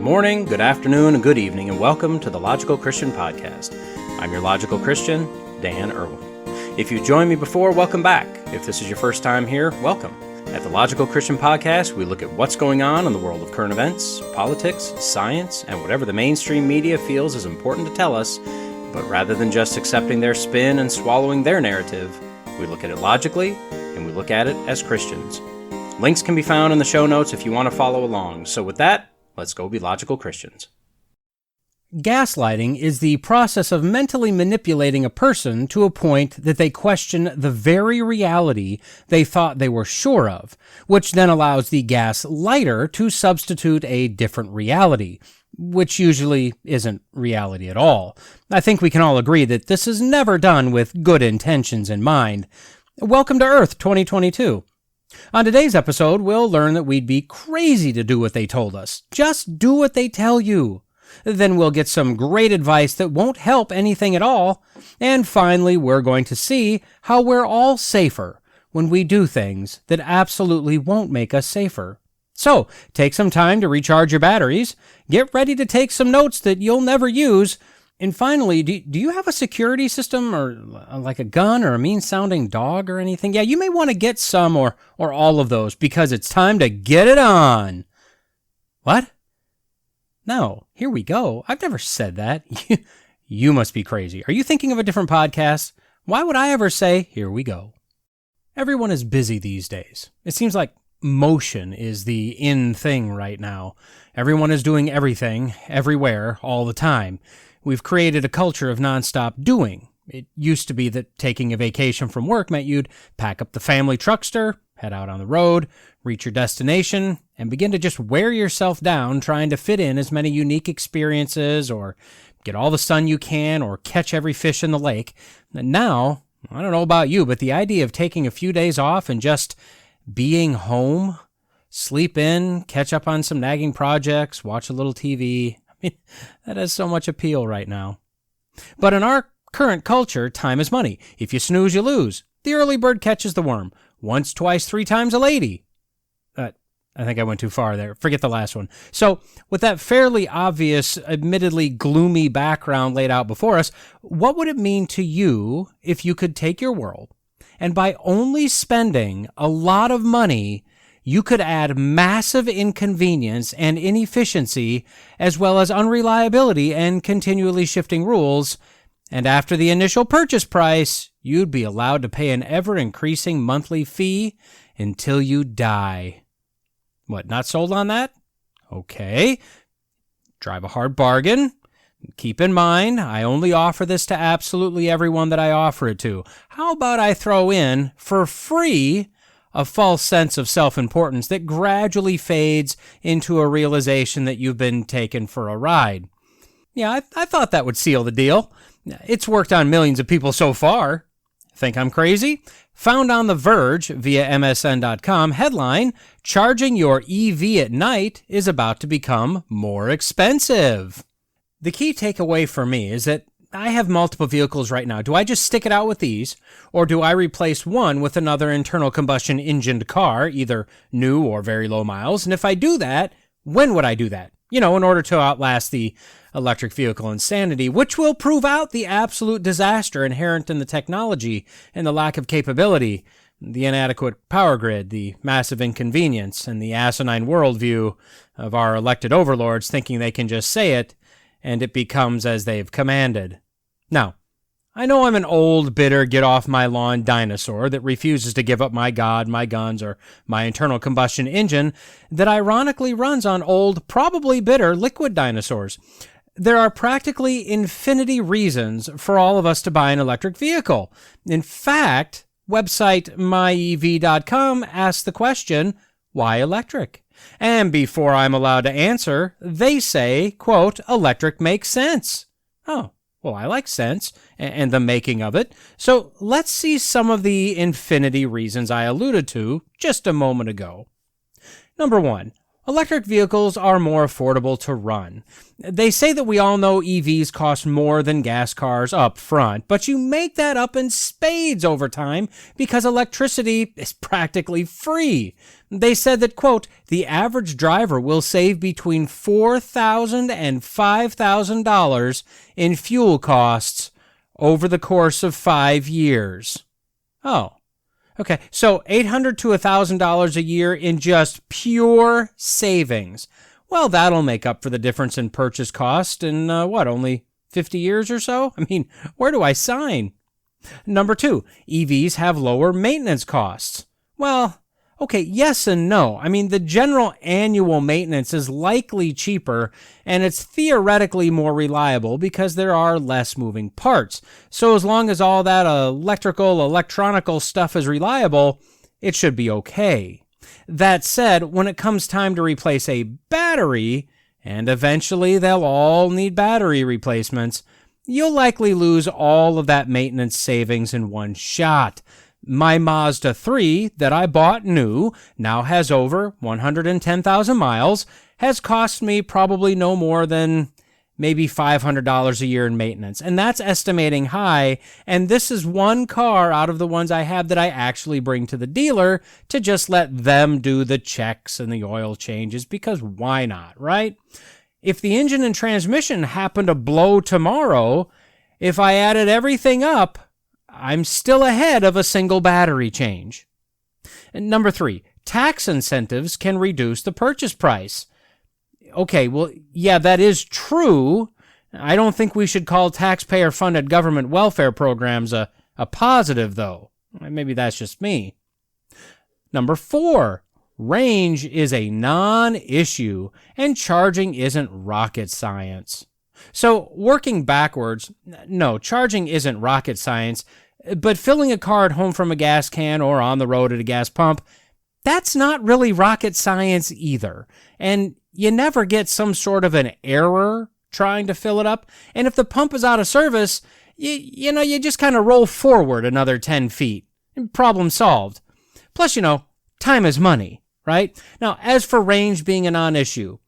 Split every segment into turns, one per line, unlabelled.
Good morning, good afternoon, and good evening, and welcome to the Logical Christian Podcast. I'm your Logical Christian, Dan Erwin. If you've joined me before, welcome back. If this is your first time here, welcome. At the Logical Christian Podcast, we look at what's going on in the world of current events, politics, science, and whatever the mainstream media feels is important to tell us, but rather than just accepting their spin and swallowing their narrative, we look at it logically, and we look at it as Christians. Links can be found in the show notes if you want to follow along. So with that, let's go be logical Christians.
Gaslighting is the process of mentally manipulating a person to a point that they question the very reality they thought they were sure of, which then allows the gaslighter to substitute a different reality, which usually isn't reality at all. I think we can all agree that this is never done with good intentions in mind. Welcome to Earth 2022. On today's episode, we'll learn that we'd be crazy to do what they told us. Just do what they tell you. Then we'll get some great advice that won't help anything at all. And finally, we're going to see how we're all safer when we do things that absolutely won't make us safer. So, take some time to recharge your batteries, get ready to take some notes that you'll never use, and finally, do you have a security system or like a gun or a mean-sounding dog or anything? Yeah, you may want to get some or all of those because it's time to get it on. What? No, here we go. I've never said that. You must be crazy. Are you thinking of a different podcast? Why would I ever say, here we go? Everyone is busy these days. It seems like motion is the in thing right now. Everyone is doing everything, everywhere, all the time. We've created a culture of nonstop doing. It used to be that taking a vacation from work meant you'd pack up the family truckster, head out on the road, reach your destination, and begin to just wear yourself down trying to fit in as many unique experiences or get all the sun you can or catch every fish in the lake. And now, I don't know about you, but the idea of taking a few days off and just being home, sleep in, catch up on some nagging projects, watch a little TV, that has so much appeal right now. But in our current culture, time is money. If you snooze, you lose. The early bird catches the worm. Once, twice, three times a lady. I think I went too far there. Forget the last one. So, with that fairly obvious, admittedly gloomy background laid out before us, what would it mean to you if you could take your world and by only spending a lot of money, you could add massive inconvenience and inefficiency, as well as unreliability and continually shifting rules, and after the initial purchase price, you'd be allowed to pay an ever-increasing monthly fee until you die. What, not sold on that? Okay. Drive a hard bargain. Keep in mind, I only offer this to absolutely everyone that I offer it to. How about I throw in, for free, a false sense of self-importance that gradually fades into a realization that you've been taken for a ride. Yeah, I thought that would seal the deal. It's worked on millions of people so far. Think I'm crazy? Found on The Verge via MSN.com, headline, charging your EV at night is about to become more expensive. The key takeaway for me is that I have multiple vehicles right now. Do I just stick it out with these, or do I replace one with another internal combustion engined car, either new or very low miles? And if I do that, when would I do that? In order to outlast the electric vehicle insanity, which will prove out the absolute disaster inherent in the technology and the lack of capability, the inadequate power grid, the massive inconvenience, and the asinine worldview of our elected overlords thinking they can just say it, and it becomes as they've commanded. Now, I know I'm an old, bitter, get-off-my-lawn dinosaur that refuses to give up my God, my guns, or my internal combustion engine that ironically runs on old, probably bitter, liquid dinosaurs. There are practically infinity reasons for all of us to buy an electric vehicle. In fact, website myev.com asks the question, why electric? And before I'm allowed to answer, they say, quote, electric makes sense. Oh, well, I like sense and the making of it. So let's see some of the infinity reasons I alluded to just a moment ago. Number one, electric vehicles are more affordable to run. They say that we all know EVs cost more than gas cars up front, but you make that up in spades over time because electricity is practically free. They said that, quote, the average driver will save between $4,000 and $5,000 in fuel costs over the course of 5 years. Oh. Okay, so $800 to $1,000 a year in just pure savings. Well, that'll make up for the difference in purchase cost in, only 50 years or so? I mean, where do I sign? Number 2, EVs have lower maintenance costs. Well, okay, yes and no. I mean, the general annual maintenance is likely cheaper, and it's theoretically more reliable because there are less moving parts. So as long as all that electronical stuff is reliable, it should be okay. That said, when it comes time to replace a battery, and eventually they'll all need battery replacements, you'll likely lose all of that maintenance savings in one shot. My Mazda 3 that I bought new now has over 110,000 miles, has cost me probably no more than maybe $500 a year in maintenance. And that's estimating high. And this is one car out of the ones I have that I actually bring to the dealer to just let them do the checks and the oil changes, because why not, right? If the engine and transmission happen to blow tomorrow, if I added everything up, I'm still ahead of a single battery change. And number 3, tax incentives can reduce the purchase price. Okay, well, yeah, that is true. I don't think we should call taxpayer-funded government welfare programs a positive, though. Maybe that's just me. Number 4, range is a non-issue, and charging isn't rocket science. So, working backwards, no, charging isn't rocket science, but filling a car at home from a gas can or on the road at a gas pump, that's not really rocket science either. And you never get some sort of an error trying to fill it up. And if the pump is out of service, you just kind of roll forward another 10 feet. Problem solved. Plus, time is money, right? Now, as for range being a non-issue,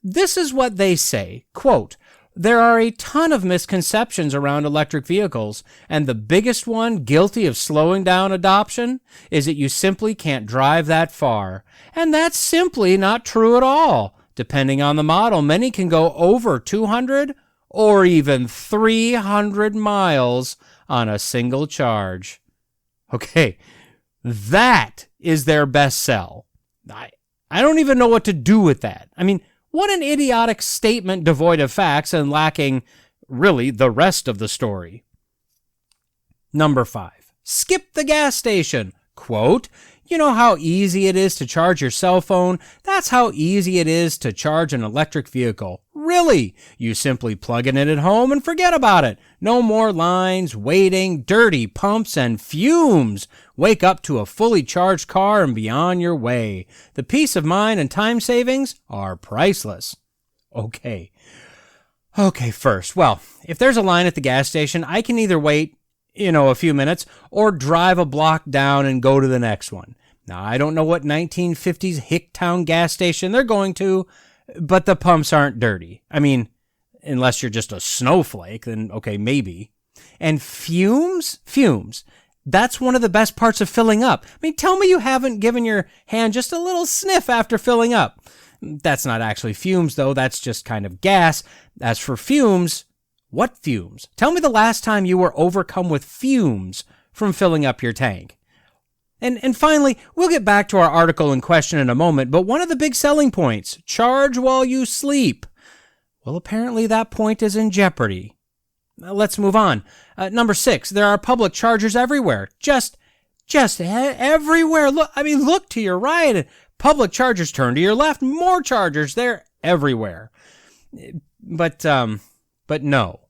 this is what they say, quote, there are a ton of misconceptions around electric vehicles, and the biggest one guilty of slowing down adoption is that you simply can't drive that far. And that's simply not true at all. Depending on the model, many can go over 200 or even 300 miles on a single charge. Okay, that is their best sell. I don't even know what to do with that. I mean, what an idiotic statement devoid of facts and lacking, really, the rest of the story. Number 5, skip the gas station. Quote, you know how easy it is to charge your cell phone? That's how easy it is to charge an electric vehicle. Really? You simply plug it in at home and forget about it. No more lines, waiting, dirty pumps, and fumes. Wake up to a fully charged car and be on your way. The peace of mind and time savings are priceless. Okay, first, well, if there's a line at the gas station, I can either wait, a few minutes, or drive a block down and go to the next one. Now, I don't know what 1950s Hicktown gas station they're going to, but the pumps aren't dirty. I mean, unless you're just a snowflake, then okay, maybe. And fumes? That's one of the best parts of filling up. I mean, tell me you haven't given your hand just a little sniff after filling up. That's not actually fumes, though. That's just kind of gas. As for fumes, what fumes? Tell me the last time you were overcome with fumes from filling up your tank. And finally, we'll get back to our article in question in a moment, but one of the big selling points, charge while you sleep. Well, apparently that point is in jeopardy. Let's move on. Number 6, there are public chargers everywhere. Just everywhere. Look to your right. Public chargers, turn to your left. More chargers. They're everywhere. But no.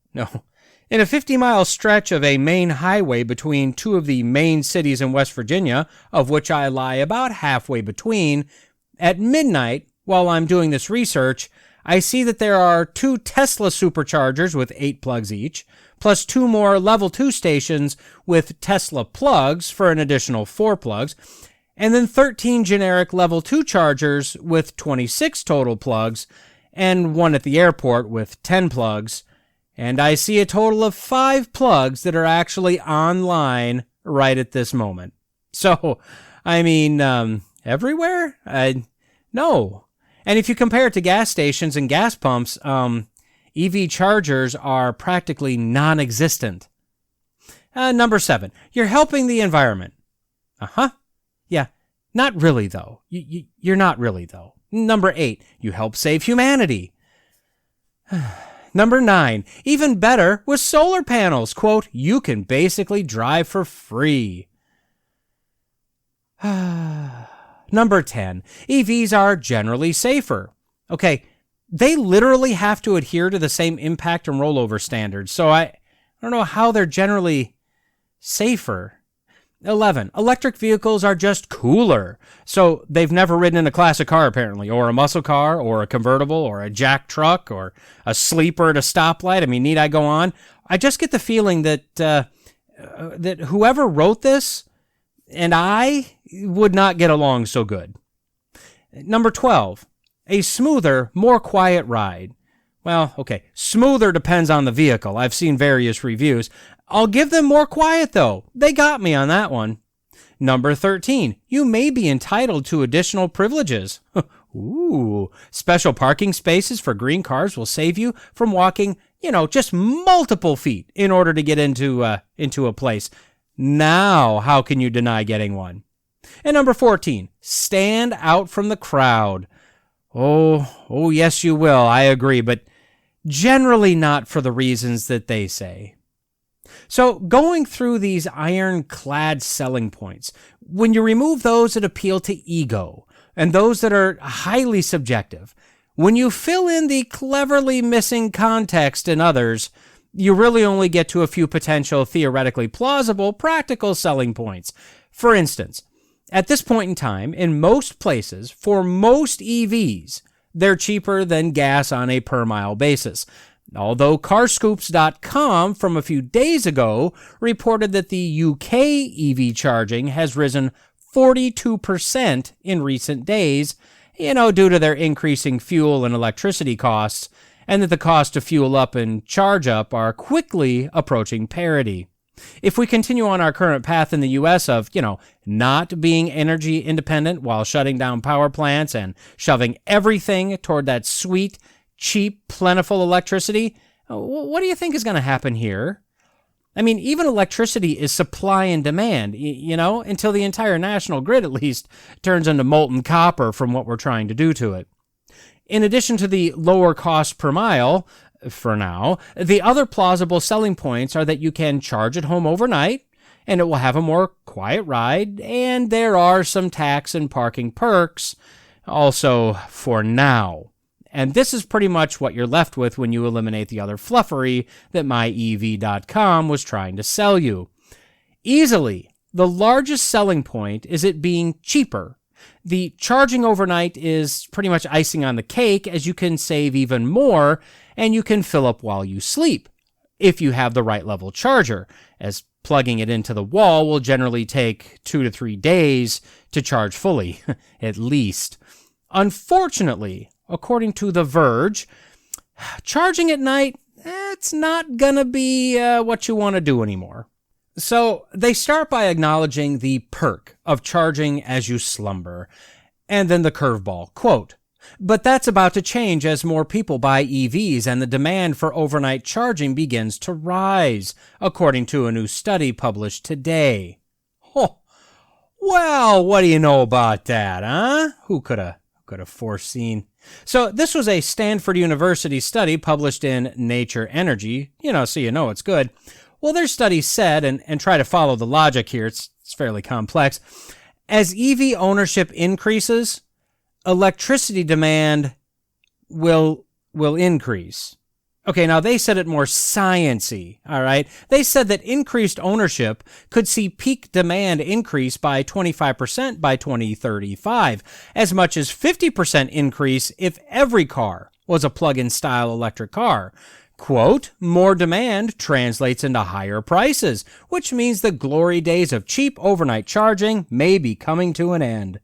In a 50-mile stretch of a main highway between two of the main cities in West Virginia, of which I lie about halfway between, at midnight, while I'm doing this research, I see that there are 2 Tesla superchargers with 8 plugs each, plus 2 more level 2 stations with Tesla plugs for an additional 4 plugs. and then 13 generic level 2 chargers with 26 total plugs, and one at the airport with 10 plugs. And I see a total of 5 plugs that are actually online right at this moment. So, I mean, everywhere? No. And if you compare it to gas stations and gas pumps, EV chargers are practically non-existent. Number 7, you're helping the environment. Yeah, not really, though. You're not really, though. Number 8, you help save humanity. Number 9, even better, with solar panels. Quote, you can basically drive for free. Number 10, EVs are generally safer. Okay, they literally have to adhere to the same impact and rollover standards, so I don't know how they're generally safer. 11, electric vehicles are just cooler. So they've never ridden in a classic car, apparently, or a muscle car, or a convertible, or a jack truck, or a sleeper at a stoplight. I mean, need I go on? I just get the feeling that that whoever wrote this and I would not get along so good. Number 12, a smoother, more quiet ride. Well, okay, smoother depends on the vehicle. I've seen various reviews. I'll give them more quiet, though. They got me on that one. Number 13, you may be entitled to additional privileges. Ooh, special parking spaces for green cars will save you from walking, just multiple feet in order to get into a place. Now, how can you deny getting one? And number 14, stand out from the crowd. Oh, yes, you will. I agree, but generally not for the reasons that they say. So going through these ironclad selling points, when you remove those that appeal to ego and those that are highly subjective, when you fill in the cleverly missing context in others, you really only get to a few potential theoretically plausible practical selling points. For instance, at this point in time, in most places, for most EVs, they're cheaper than gas on a per-mile basis. Although carscoops.com from a few days ago reported that the UK EV charging has risen 42% in recent days, due to their increasing fuel and electricity costs, and that the cost to fuel up and charge up are quickly approaching parity. If we continue on our current path in the U.S. of, not being energy independent while shutting down power plants and shoving everything toward that sweet, cheap, plentiful electricity, what do you think is going to happen here? I mean, even electricity is supply and demand, until the entire national grid at least turns into molten copper from what we're trying to do to it. In addition to the lower cost per mile, for now, the other plausible selling points are that you can charge at home overnight, and it will have a more quiet ride, and there are some tax and parking perks, also for now. And this is pretty much what you're left with when you eliminate the other fluffery that MyEV.com was trying to sell you. Easily, the largest selling point is it being cheaper. The charging overnight is pretty much icing on the cake, as you can save even more, and you can fill up while you sleep, if you have the right level charger, as plugging it into the wall will generally take 2 to 3 days to charge fully, at least. Unfortunately, according to The Verge, charging at night, it's not gonna be what you want to do anymore. So they start by acknowledging the perk of charging as you slumber, and then the curveball, quote, but that's about to change as more people buy EVs and the demand for overnight charging begins to rise, according to a new study published today. Oh, well, what do you know about that, huh? Who could have foreseen? So this was a Stanford University study published in Nature Energy, so you know it's good. Well, their study said, and try to follow the logic here, it's fairly complex, as EV ownership increases, electricity demand will increase. Okay, now they said it more science-y, all right? They said that increased ownership could see peak demand increase by 25% by 2035, as much as 50% increase if every car was a plug-in style electric car. Quote, more demand translates into higher prices, which means the glory days of cheap overnight charging may be coming to an end.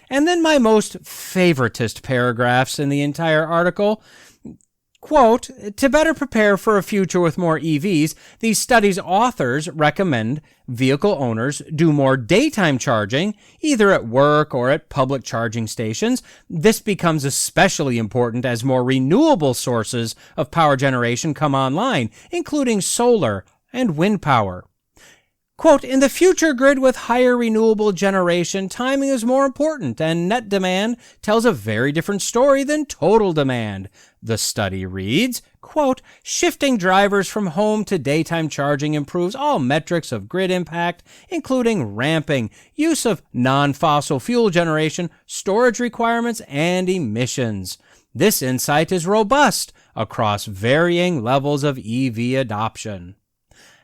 And then my most favoritist paragraphs in the entire article. Quote, to better prepare for a future with more EVs, these studies' authors recommend vehicle owners do more daytime charging, either at work or at public charging stations. This becomes especially important as more renewable sources of power generation come online, including solar and wind power. Quote, in the future grid with higher renewable generation, timing is more important, and net demand tells a very different story than total demand. The study reads, quote, shifting drivers from home to daytime charging improves all metrics of grid impact, including ramping, use of non-fossil fuel generation, storage requirements, and emissions. This insight is robust across varying levels of EV adoption.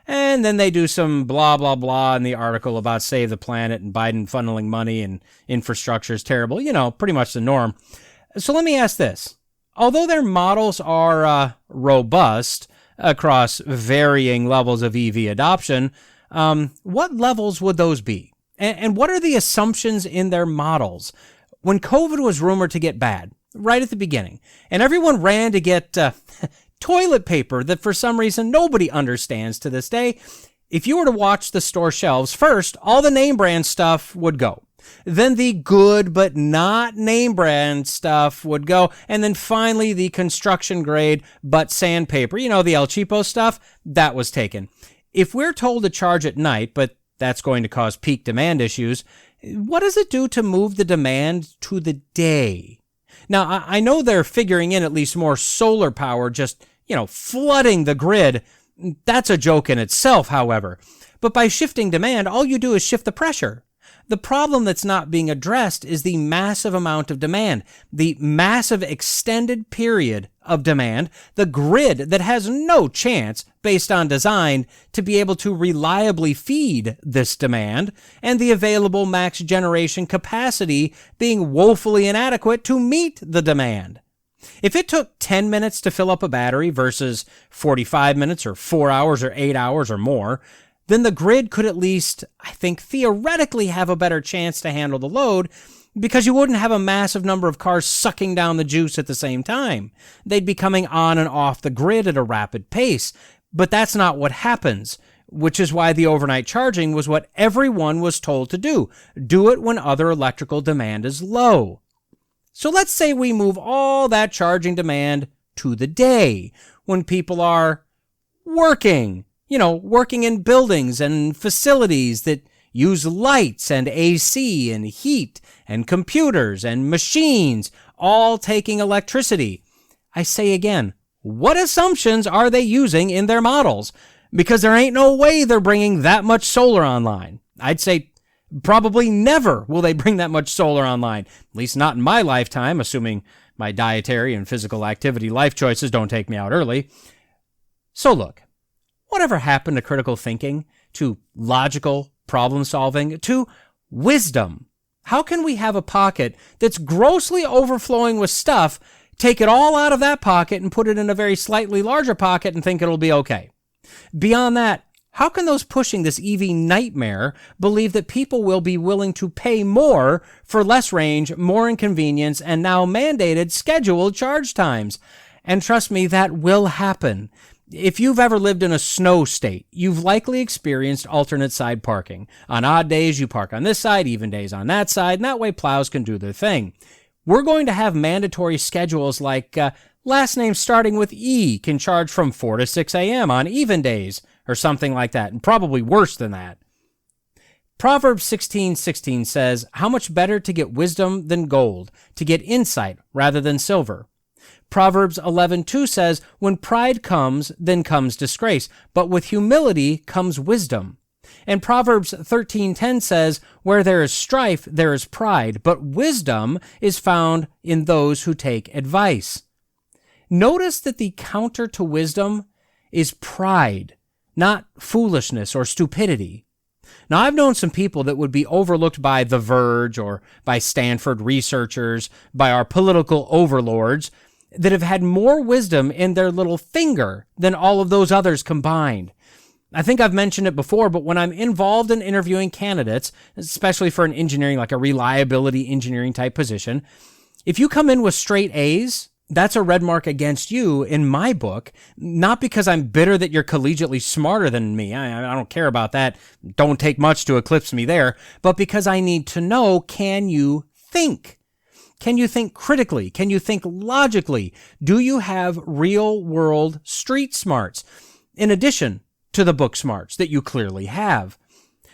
And then they do some blah, blah, blah in the article about save the planet and Biden funneling money and infrastructure is terrible. You know, pretty much the norm. So let me ask this. Although their models are robust across varying levels of EV adoption, what levels would those be? And what are the assumptions in their models? When COVID was rumored to get bad, right at the beginning, and everyone ran to get toilet paper that for some reason nobody understands to this day. If you were to watch the store shelves, first, all the name brand stuff would go. Then the good but not name brand stuff would go. And then finally the construction grade but sandpaper, you know, the El Cheapo stuff, that was taken. If we're told to charge at night, but that's going to cause peak demand issues, what does it do to move the demand to the day? Now, I know they're figuring in at least more solar power, just, flooding the grid. That's a joke in itself, however. But by shifting demand, all you do is shift the pressure. The problem that's not being addressed is the massive amount of demand, the massive extended period of demand, the grid that has no chance, based on design, to be able to reliably feed this demand, and the available max generation capacity being woefully inadequate to meet the demand. If it took 10 minutes to fill up a battery versus 45 minutes or 4 hours or 8 hours or more, then the grid could at least, I think, theoretically have a better chance to handle the load because you wouldn't have a massive number of cars sucking down the juice at the same time. They'd be coming on and off the grid at a rapid pace. But that's not what happens, which is why the overnight charging was what everyone was told to do. Do it when other electrical demand is low. So let's say we move all that charging demand to the day when people are working. Working in buildings and facilities that use lights and AC and heat and computers and machines, all taking electricity. I say again, what assumptions are they using in their models? Because there ain't no way they're bringing that much solar online. I'd say probably never will they bring that much solar online, at least not in my lifetime, assuming my dietary and physical activity life choices don't take me out early. So look. Whatever happened to critical thinking, to logical problem solving, to wisdom? How can we have a pocket that's grossly overflowing with stuff, take it all out of that pocket and put it in a very slightly larger pocket and think it'll be okay? Beyond that, how can those pushing this EV nightmare believe that people will be willing to pay more for less range, more inconvenience, and now mandated scheduled charge times? And trust me, that will happen. If you've ever lived in a snow state, you've likely experienced alternate side parking. On odd days, you park on this side, even days on that side, and that way plows can do their thing. We're going to have mandatory schedules like last name starting with E can charge from 4 to 6 a.m. on even days, or something like that, and probably worse than that. Proverbs 16:16 says, how much better to get wisdom than gold, to get insight rather than silver. Proverbs 11:2 says, when pride comes, then comes disgrace, but with humility comes wisdom. And Proverbs 13:10 says, where there is strife, there is pride, but wisdom is found in those who take advice. Notice that the counter to wisdom is pride, not foolishness or stupidity. Now, I've known some people that would be overlooked by The Verge or by Stanford researchers, by our political overlords, that have had more wisdom in their little finger than all of those others combined. I think I've mentioned it before, but when I'm involved in interviewing candidates, especially for an engineering, like a reliability engineering type position, if you come in with straight A's, that's a red mark against you in my book, not because I'm bitter that you're collegiately smarter than me. I don't care about that. Don't take much to eclipse me there. But because I need to know, can you think? Can you think critically? Can you think logically? Do you have real world street smarts in addition to the book smarts that you clearly have?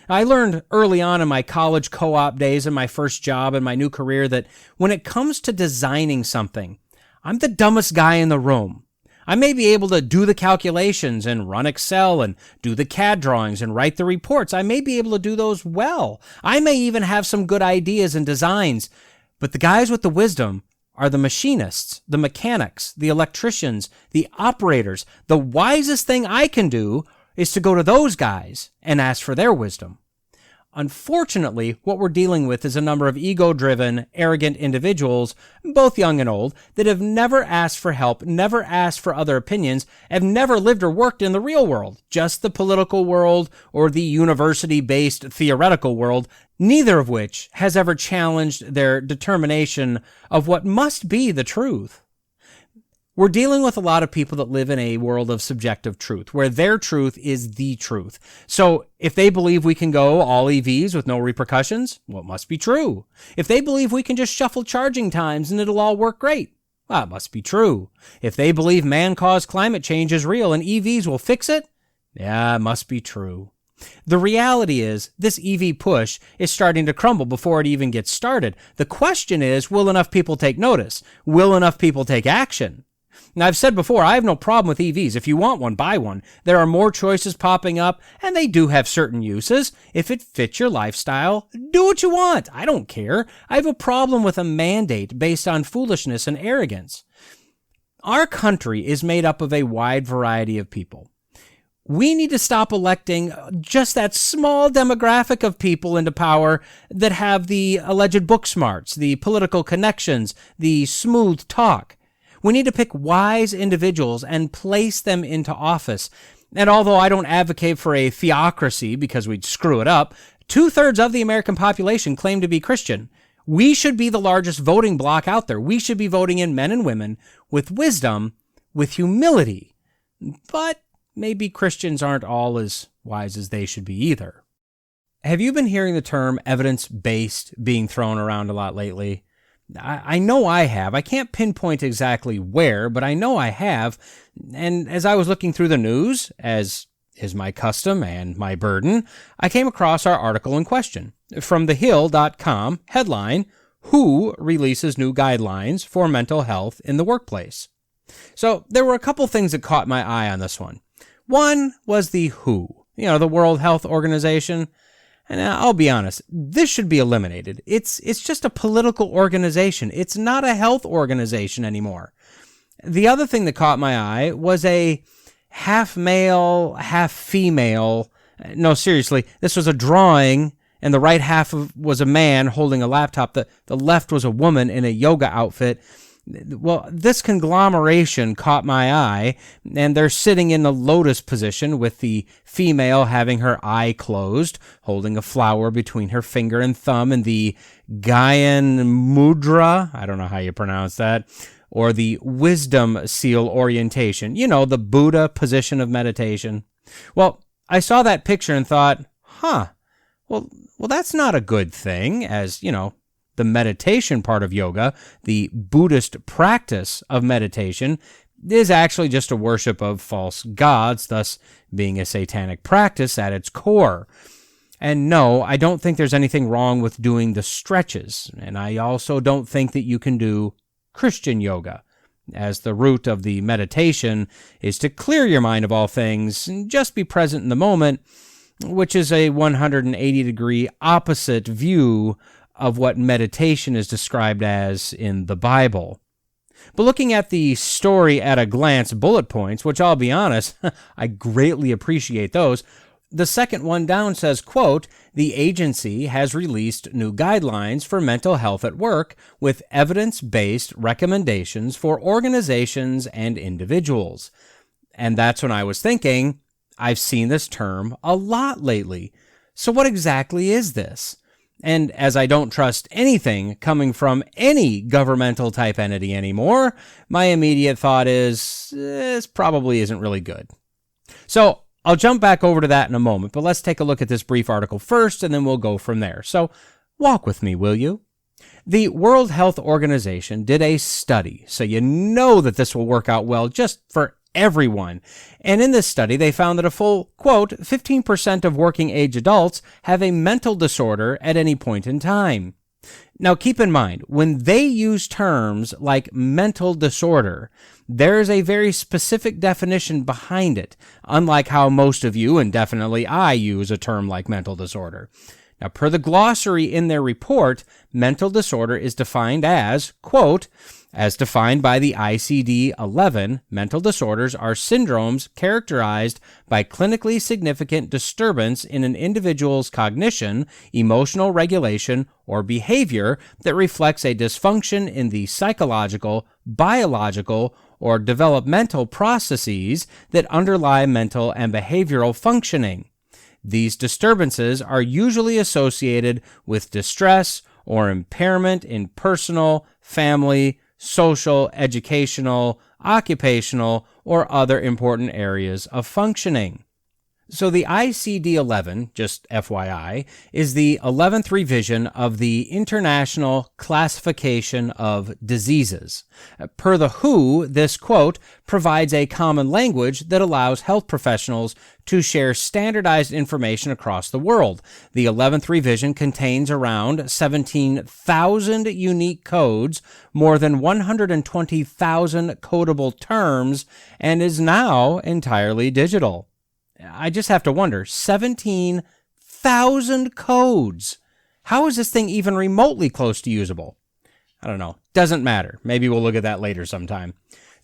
I learned early on in my college co-op days and my first job and my new career that when it comes to designing something, I'm the dumbest guy in the room. I may be able to do the calculations and run Excel and do the CAD drawings and write the reports. I may be able to do those well. I may even have some good ideas and designs. But the guys with the wisdom are the machinists, the mechanics, the electricians, the operators. The wisest thing I can do is to go to those guys and ask for their wisdom. Unfortunately, what we're dealing with is a number of ego-driven, arrogant individuals, both young and old, that have never asked for help, never asked for other opinions, have never lived or worked in the real world, just the political world or the university-based theoretical world, neither of which has ever challenged their determination of what must be the truth. We're dealing with a lot of people that live in a world of subjective truth, where their truth is the truth. So if they believe we can go all EVs with no repercussions, well, it must be true. If they believe we can just shuffle charging times and it'll all work great, well, it must be true. If they believe man-caused climate change is real and EVs will fix it, yeah, it must be true. The reality is, this EV push is starting to crumble before it even gets started. The question is, will enough people take notice? Will enough people take action? Now, I've said before, I have no problem with EVs. If you want one, buy one. There are more choices popping up, and they do have certain uses. If it fits your lifestyle, do what you want. I don't care. I have a problem with a mandate based on foolishness and arrogance. Our country is made up of a wide variety of people. We need to stop electing just that small demographic of people into power that have the alleged book smarts, the political connections, the smooth talk. We need to pick wise individuals and place them into office. And although I don't advocate for a theocracy because we'd screw it up, 2/3 of the American population claim to be Christian. We should be the largest voting bloc out there. We should be voting in men and women with wisdom, with humility. But maybe Christians aren't all as wise as they should be either. Have you been hearing the term evidence-based being thrown around a lot lately? I know I have. I can't pinpoint exactly where, but I know I have. And as I was looking through the news, as is my custom and my burden, I came across our article in question. From thehill.com, headline, WHO releases new guidelines for mental health in the workplace. So there were a couple things that caught my eye on this one. One was the WHO, the World Health Organization. And I'll be honest, this should be eliminated. It's just a political organization. It's not a health organization anymore. The other thing that caught my eye was a half male, half female. No, seriously, this was a drawing, and the right half was a man holding a laptop. The left was a woman in a yoga outfit. Well, this conglomeration caught my eye, and they're sitting in the lotus position with the female having her eye closed, holding a flower between her finger and thumb in the Gyan Mudra, I don't know how you pronounce that, or the wisdom seal orientation, the Buddha position of meditation. Well, I saw that picture and thought, well, that's not a good thing, as, the meditation part of yoga, the Buddhist practice of meditation, is actually just a worship of false gods, thus being a satanic practice at its core. And no, I don't think there's anything wrong with doing the stretches, and I also don't think that you can do Christian yoga, as the root of the meditation is to clear your mind of all things and just be present in the moment, which is a 180-degree opposite view of what meditation is described as in the Bible. But looking at the story at a glance bullet points, which I'll be honest, I greatly appreciate those, The second one down says, quote, the agency has released new guidelines for mental health at work with evidence-based recommendations for organizations and individuals. And that's when I was thinking, I've seen this term a lot lately. So what exactly is this? And as I don't trust anything coming from any governmental type entity anymore, my immediate thought is, this probably isn't really good. So I'll jump back over to that in a moment, but let's take a look at this brief article first, and then we'll go from there. So walk with me, will you? The World Health Organization did a study, so you know that this will work out well just for everyone. And in this study, they found that a full, quote, 15% of working age adults have a mental disorder at any point in time. Now, keep in mind, when they use terms like mental disorder, there is a very specific definition behind it, unlike how most of you, and definitely I, use a term like mental disorder. Now, per the glossary in their report, mental disorder is defined as, quote, as defined by the ICD-11, mental disorders are syndromes characterized by clinically significant disturbance in an individual's cognition, emotional regulation, or behavior that reflects a dysfunction in the psychological, biological, or developmental processes that underlie mental and behavioral functioning. These disturbances are usually associated with distress or impairment in personal, family, social, educational, occupational, or other important areas of functioning. So the ICD-11, just FYI, is the 11th revision of the International Classification of Diseases. Per the WHO, this, quote, provides a common language that allows health professionals to share standardized information across the world. The 11th revision contains around 17,000 unique codes, more than 120,000 codable terms, and is now entirely digital. I just have to wonder, 17,000 codes. How is this thing even remotely close to usable? I don't know. Doesn't matter. Maybe we'll look at that later sometime.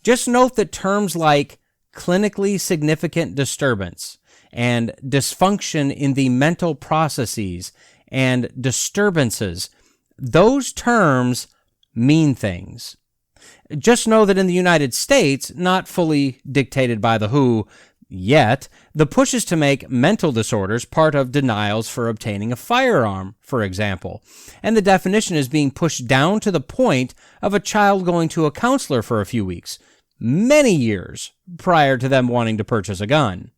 Just note that terms like clinically significant disturbance and dysfunction in the mental processes and disturbances, those terms mean things. Just know that in the United States, not fully dictated by the WHO, yet, the push is to make mental disorders part of denials for obtaining a firearm, for example, and the definition is being pushed down to the point of a child going to a counselor for a few weeks, many years prior to them wanting to purchase a gun.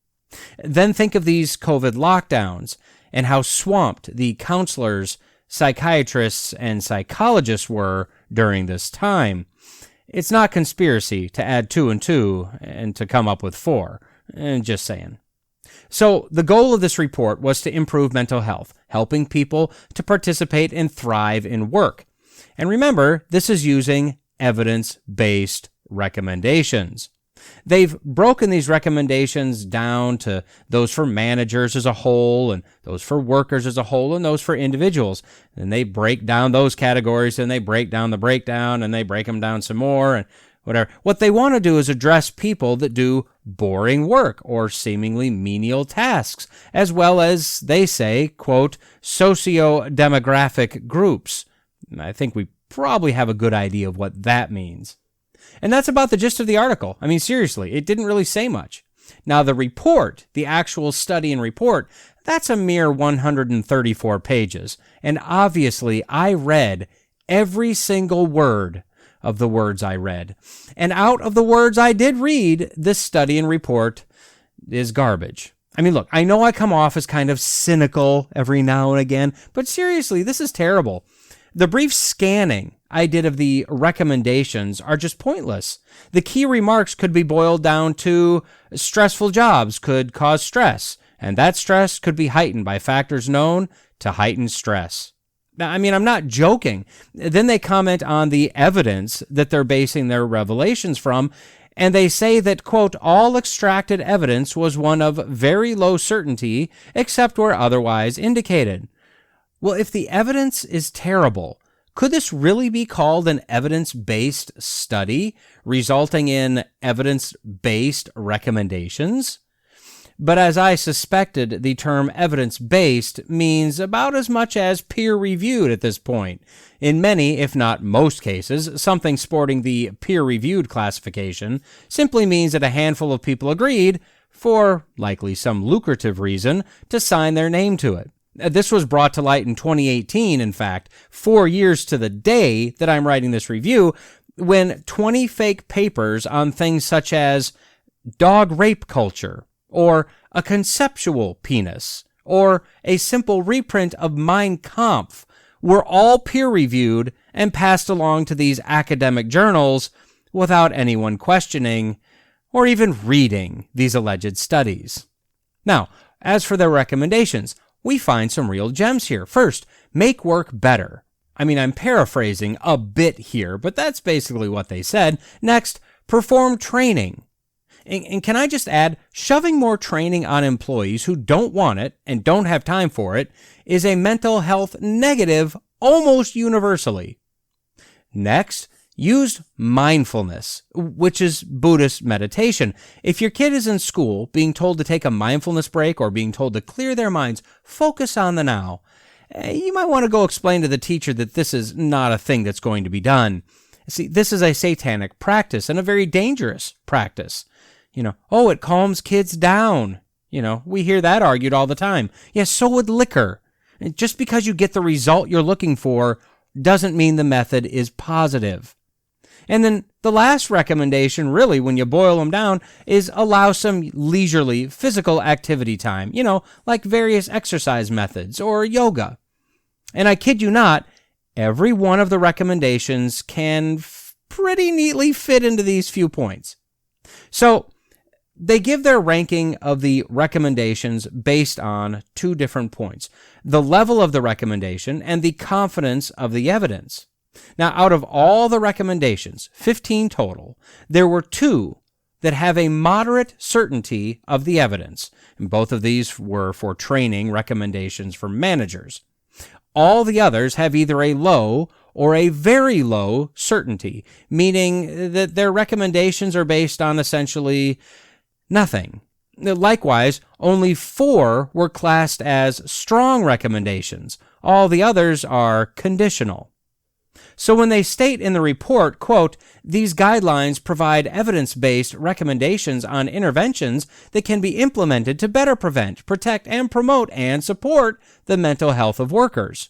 Then think of these COVID lockdowns and how swamped the counselors, psychiatrists, and psychologists were during this time. It's not conspiracy to add 2 and 2 and to come up with 4. Just saying. So the goal of this report was to improve mental health, helping people to participate and thrive in work. And remember, this is using evidence-based recommendations. They've broken these recommendations down to those for managers as a whole, and those for workers as a whole, and those for individuals. And they break down those categories, and they break down the breakdown, and they break them down some more, and whatever. What they want to do is address people that do boring work or seemingly menial tasks, as well as, they say, quote, socio-demographic groups. I think we probably have a good idea of what that means. And that's about the gist of the article. I mean, seriously, it didn't really say much. Now, the report, the actual study and report, that's a mere 134 pages. And obviously, I read every single word of the words I read. And out of the words I did read, this study and report is garbage. I mean, look, I know I come off as kind of cynical every now and again, but seriously, this is terrible. The brief scanning I did of the recommendations are just pointless. The key remarks could be boiled down to stressful jobs could cause stress, and that stress could be heightened by factors known to heighten stress. I mean, I'm not joking. Then they comment on the evidence that they're basing their revelations from, and they say that, quote, all extracted evidence was one of very low certainty, except where otherwise indicated. Well, if the evidence is terrible, could this really be called an evidence-based study, resulting in evidence-based recommendations? But as I suspected, the term evidence-based means about as much as peer-reviewed at this point. In many, if not most cases, something sporting the peer-reviewed classification simply means that a handful of people agreed, for likely some lucrative reason, to sign their name to it. This was brought to light in 2018, in fact, 4 years to the day that I'm writing this review, when 20 fake papers on things such as dog rape culture, or a conceptual penis, or a simple reprint of Mein Kampf were all peer-reviewed and passed along to these academic journals without anyone questioning or even reading these alleged studies. Now, as for their recommendations, we find some real gems here. First, make work better. I mean, I'm paraphrasing a bit here, but that's basically what they said. Next, perform training. And can I just add, shoving more training on employees who don't want it and don't have time for it is a mental health negative almost universally. Next, use mindfulness, which is Buddhist meditation. If your kid is in school being told to take a mindfulness break or being told to clear their minds, focus on the now, you might want to go explain to the teacher that this is not a thing that's going to be done. See, this is a satanic practice and a very dangerous practice. It calms kids down. We hear that argued all the time. Yes, so would liquor. Just because you get the result you're looking for doesn't mean the method is positive. And then the last recommendation, really, when you boil them down, is allow some leisurely physical activity time, like various exercise methods or yoga. And I kid you not, every one of the recommendations can pretty neatly fit into these few points. So, they give their ranking of the recommendations based on two different points: the level of the recommendation and the confidence of the evidence. Now, out of all the recommendations, 15 total, there were 2 that have a moderate certainty of the evidence, and both of these were for training recommendations for managers. All the others have either a low or a very low certainty, meaning that their recommendations are based on essentially nothing. Likewise, only 4 were classed as strong recommendations. All the others are conditional. So when they state in the report, quote, these guidelines provide evidence-based recommendations on interventions that can be implemented to better prevent, protect, and promote and support the mental health of workers.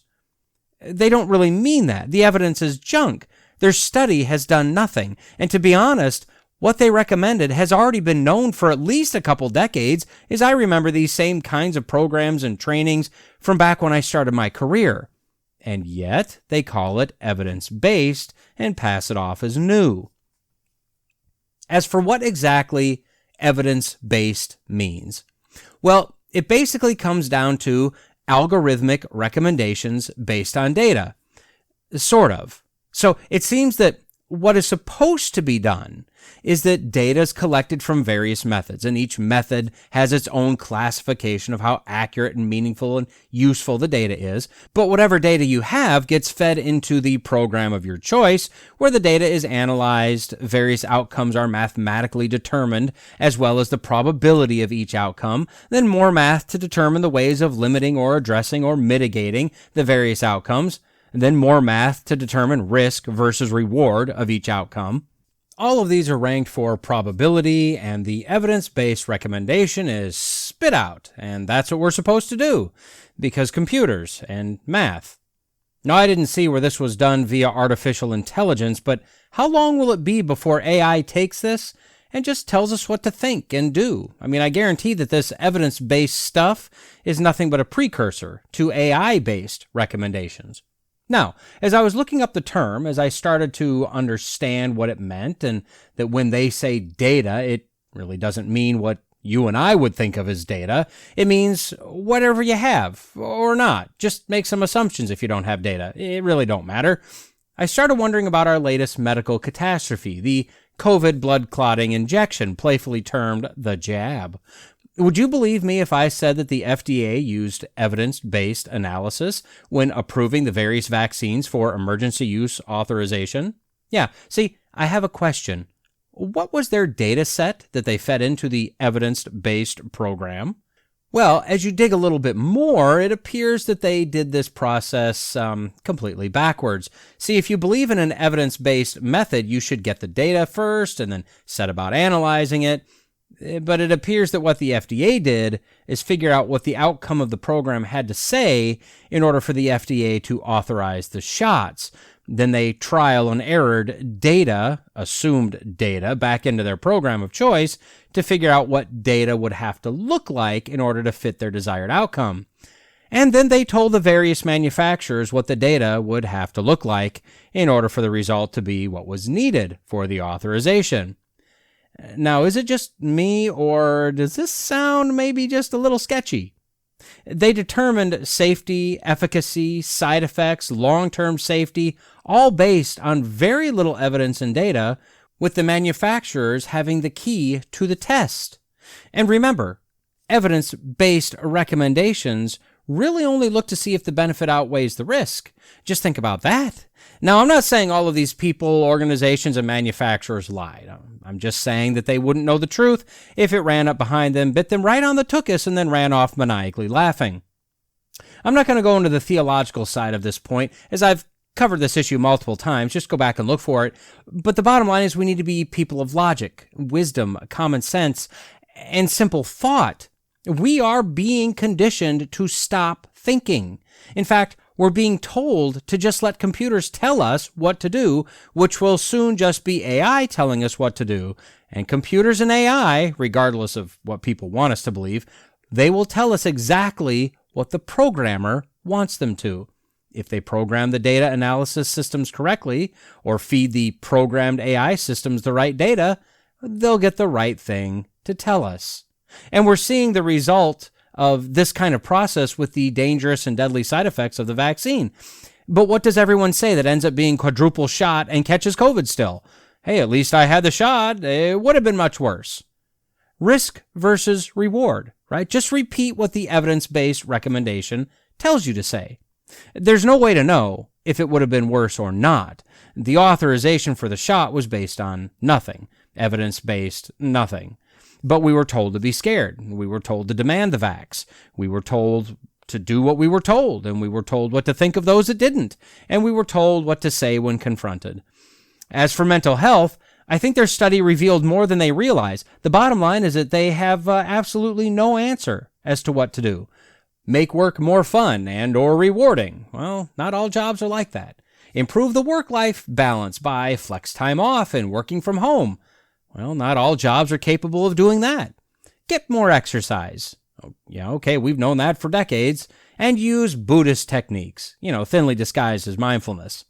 They don't really mean that. The evidence is junk. Their study has done nothing. And to be honest, what they recommended has already been known for at least a couple decades, as I remember these same kinds of programs and trainings from back when I started my career. And yet, they call it evidence-based and pass it off as new. As for what exactly evidence-based means, well, it basically comes down to algorithmic recommendations based on data. Sort of. So it seems that what is supposed to be done is that data is collected from various methods, and each method has its own classification of how accurate and meaningful and useful the data is. But whatever data you have gets fed into the program of your choice, where the data is analyzed, various outcomes are mathematically determined, as well as the probability of each outcome, then more math to determine the ways of limiting or addressing or mitigating the various outcomes, and then more math to determine risk versus reward of each outcome. All of these are ranked for probability, and the evidence-based recommendation is spit out, and that's what we're supposed to do, because computers and math. Now, I didn't see where this was done via artificial intelligence, but how long will it be before AI takes this and just tells us what to think and do? I mean, I guarantee that this evidence-based stuff is nothing but a precursor to AI-based recommendations. Now, as I was looking up the term, as I started to understand what it meant, and that when they say data, it really doesn't mean what you and I would think of as data. It means whatever you have, or not. Just make some assumptions if you don't have data. It really don't matter. I started wondering about our latest medical catastrophe, the COVID blood clotting injection, playfully termed the jab. Would you believe me if I said that the FDA used evidence-based analysis when approving the various vaccines for emergency use authorization? Yeah, see, I have a question. what was their data set that they fed into the evidence-based program? Well, as you dig a little bit more, it appears that they did this process completely backwards. See, if you believe in an evidence-based method, you should get the data first and then set about analyzing it. But it appears that what the FDA did is figure out what the outcome of the program had to say in order for the FDA to authorize the shots. Then they trial and errored data, assumed data, back into their program of choice to figure out what data would have to look like in order to fit their desired outcome. And then they told the various manufacturers what the data would have to look like in order for the result to be what was needed for the authorization. Now, is it just me, or does this sound maybe just a little sketchy? They determined safety, efficacy, side effects, long-term safety, all based on very little evidence and data, with the manufacturers having the key to the test. And remember, evidence-based recommendations really only look to see if the benefit outweighs the risk. Just think about that. Now, I'm not saying all of these people, organizations, and manufacturers lied. I'm just saying that they wouldn't know the truth if it ran up behind them, bit them right on the tuchus, and then ran off maniacally laughing. I'm not going to go into the theological side of this point, as I've covered this issue multiple times. Just go back and look for it. But the bottom line is we need to be people of logic, wisdom, common sense, and simple thought. We are being conditioned to stop thinking. In fact, we're being told to just let computers tell us what to do, which will soon just be AI telling us what to do. And computers and AI, regardless of what people want us to believe, they will tell us exactly what the programmer wants them to. If they program the data analysis systems correctly, or feed the programmed AI systems the right data, they'll get the right thing to tell us. And we're seeing the result of this kind of process with the dangerous and deadly side effects of the vaccine. But what does everyone say that ends up being quadruple shot and catches COVID still? Hey, at least I had the shot. It would have been much worse. Risk versus reward, right? Just repeat what the evidence-based recommendation tells you to say. There's no way to know if it would have been worse or not. The authorization for the shot was based on nothing. Evidence-based, nothing. But we were told to be scared. We were told to demand the vax. We were told to do what we were told, and we were told what to think of those that didn't, and we were told what to say when confronted. As for mental health, I think their study revealed more than they realize. The bottom line is that they have absolutely no answer as to what to do. Make work more fun and or rewarding. Well, not all jobs are like that. Improve the work-life balance by flex time off and working from home. Well, not all jobs are capable of doing that. Get more exercise. Oh, yeah, okay, we've known that for decades. And use Buddhist techniques, thinly disguised as mindfulness.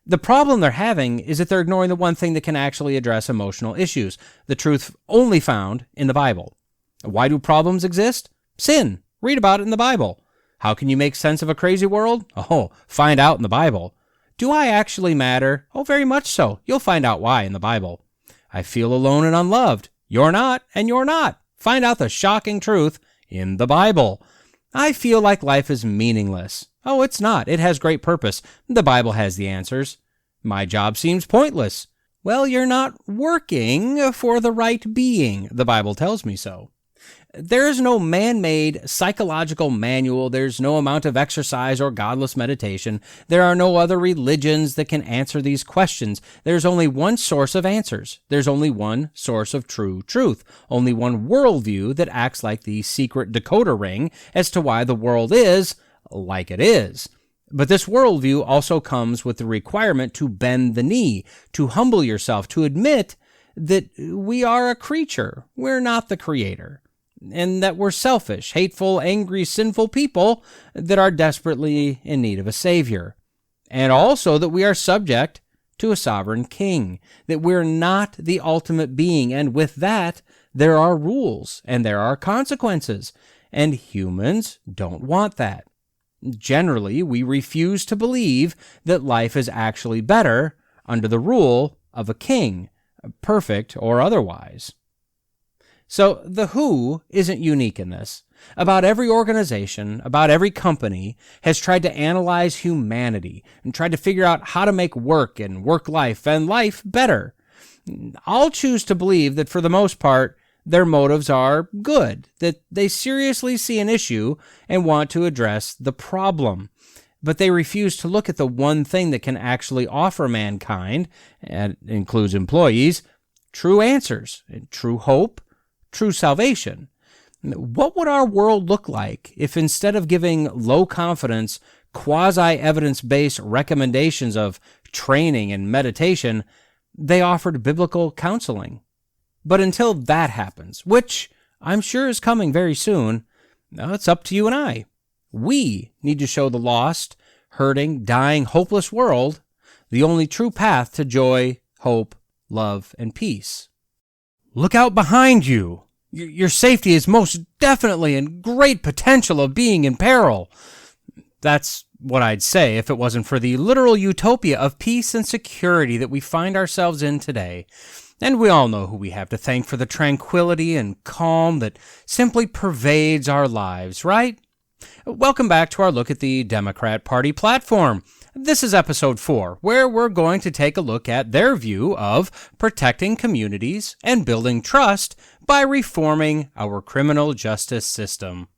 The problem they're having is that they're ignoring the one thing that can actually address emotional issues, the truth only found in the Bible. Why do problems exist? Sin. Read about it in the Bible. How can you make sense of a crazy world? Oh, find out in the Bible. Do I actually matter? Oh, very much so. You'll find out why in the Bible. I feel alone and unloved. You're not, and you're not. Find out the shocking truth in the Bible. I feel like life is meaningless. Oh, it's not. It has great purpose. The Bible has the answers. My job seems pointless. Well, you're not working for the right being. The Bible tells me so. There is no man-made psychological manual. There's no amount of exercise or godless meditation. There are no other religions that can answer these questions. There's only one source of answers. There's only one source of true truth. Only one worldview that acts like the secret decoder ring as to why the world is like it is. But this worldview also comes with the requirement to bend the knee, to humble yourself, to admit that we are a creature. We're not the creator. And that we're selfish, hateful, angry, sinful people that are desperately in need of a savior. And also that we are subject to a sovereign king, that we're not the ultimate being, and with that, there are rules and there are consequences, and humans don't want that. Generally, we refuse to believe that life is actually better under the rule of a king, perfect or otherwise. So the who isn't unique in this. About every organization, about every company has tried to analyze humanity and tried to figure out how to make work and work life and life better. I'll choose to believe that for the most part, their motives are good, that they seriously see an issue and want to address the problem. But they refuse to look at the one thing that can actually offer mankind, and includes employees, true answers, true hope, true salvation. What would our world look like if instead of giving low-confidence, quasi-evidence-based recommendations of training and meditation, they offered biblical counseling? But until that happens, which I'm sure is coming very soon, it's up to you and I. We need to show the lost, hurting, dying, hopeless world the only true path to joy, hope, love, and peace. Look out behind you. Your safety is most definitely in great potential of being in peril. That's what I'd say if it wasn't for the literal utopia of peace and security that we find ourselves in today. And we all know who we have to thank for the tranquility and calm that simply pervades our lives, right? Welcome back to our look at the Democrat Party platform. This is episode 4, where we're going to take a look at their view of protecting communities and building trust by reforming our criminal justice system.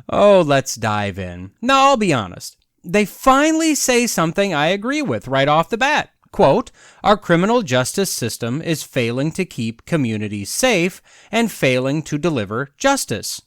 Oh, let's dive in. Now, I'll be honest. They finally say something I agree with right off the bat. Quote, our criminal justice system is failing to keep communities safe and failing to deliver justice.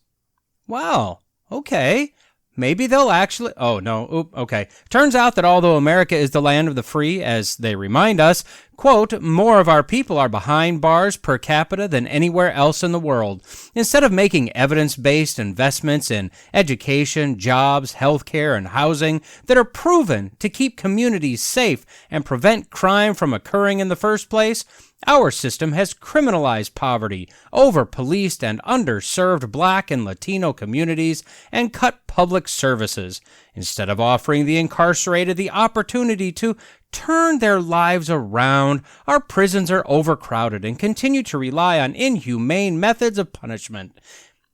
Wow, okay. Maybe they'll actually... Oh, no. Okay. Turns out that although America is the land of the free, as they remind us, quote, more of our people are behind bars per capita than anywhere else in the world. Instead of making evidence-based investments in education, jobs, healthcare, and housing that are proven to keep communities safe and prevent crime from occurring in the first place, our system has criminalized poverty, over-policed and underserved Black and Latino communities, and cut public services, instead of offering the incarcerated the opportunity to turn their lives around. Our prisons are overcrowded and continue to rely on inhumane methods of punishment.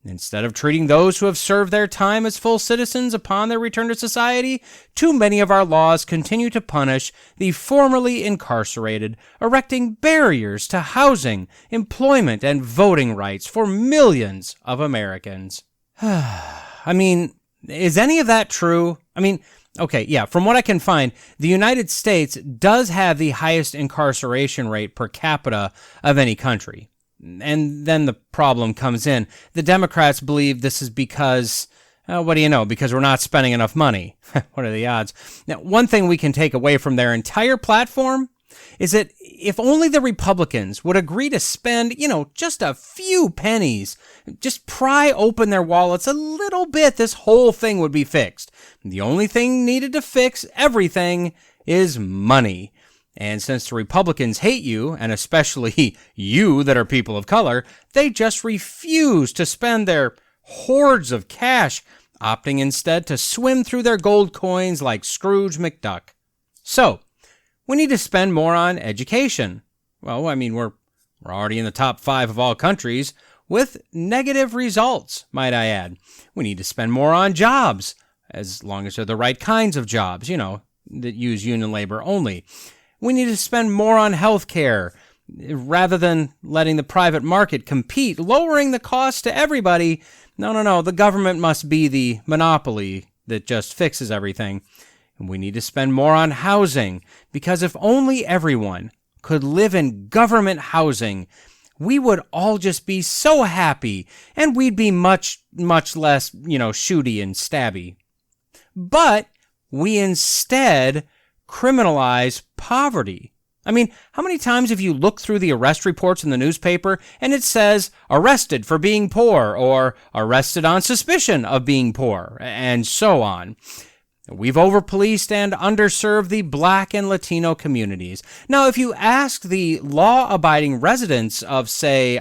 Instead of treating those who have served their time as full citizens upon their return to society, too many of our laws continue to punish the formerly incarcerated, erecting barriers to housing, employment, and voting rights for millions of Americans. I mean, is any of that true? Okay, yeah, from what I can find, the United States does have the highest incarceration rate per capita of any country. And then the problem comes in. The Democrats believe this is because, because we're not spending enough money. What are the odds? Now, one thing we can take away from their entire platform is that if only the Republicans would agree to spend, just a few pennies, just pry open their wallets a little bit, this whole thing would be fixed. The only thing needed to fix everything is money. And since the Republicans hate you, and especially you that are people of color, they just refuse to spend their hordes of cash, opting instead to swim through their gold coins like Scrooge McDuck. So, we need to spend more on education. Well, we're already in the top 5 of all countries, with negative results, might I add. We need to spend more on jobs, as long as they're the right kinds of jobs, that use union labor only. We need to spend more on health care, rather than letting the private market compete, lowering the cost to everybody. No, the government must be the monopoly that just fixes everything. And we need to spend more on housing, because if only everyone could live in government housing, we would all just be so happy, and we'd be much, much less, shooty and stabby. But we instead criminalize poverty. How many times have you looked through the arrest reports in the newspaper and it says arrested for being poor or arrested on suspicion of being poor, and so on? We've overpoliced and underserved the Black and Latino communities. Now, if you ask the law-abiding residents of, say,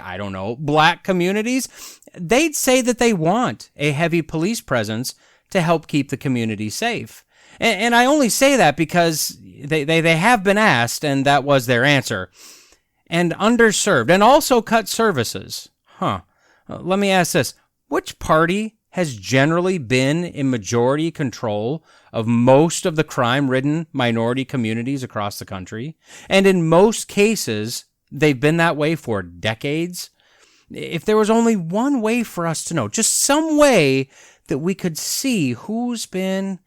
Black communities, they'd say that they want a heavy police presence to help keep the community safe. And I only say that because they have been asked, and that was their answer. And underserved, and also cut services. Let me ask this. Which party has generally been in majority control of most of the crime-ridden minority communities across the country, and in most cases They've been that way for decades. If there was only one way for us to know, just some way that we could see who's been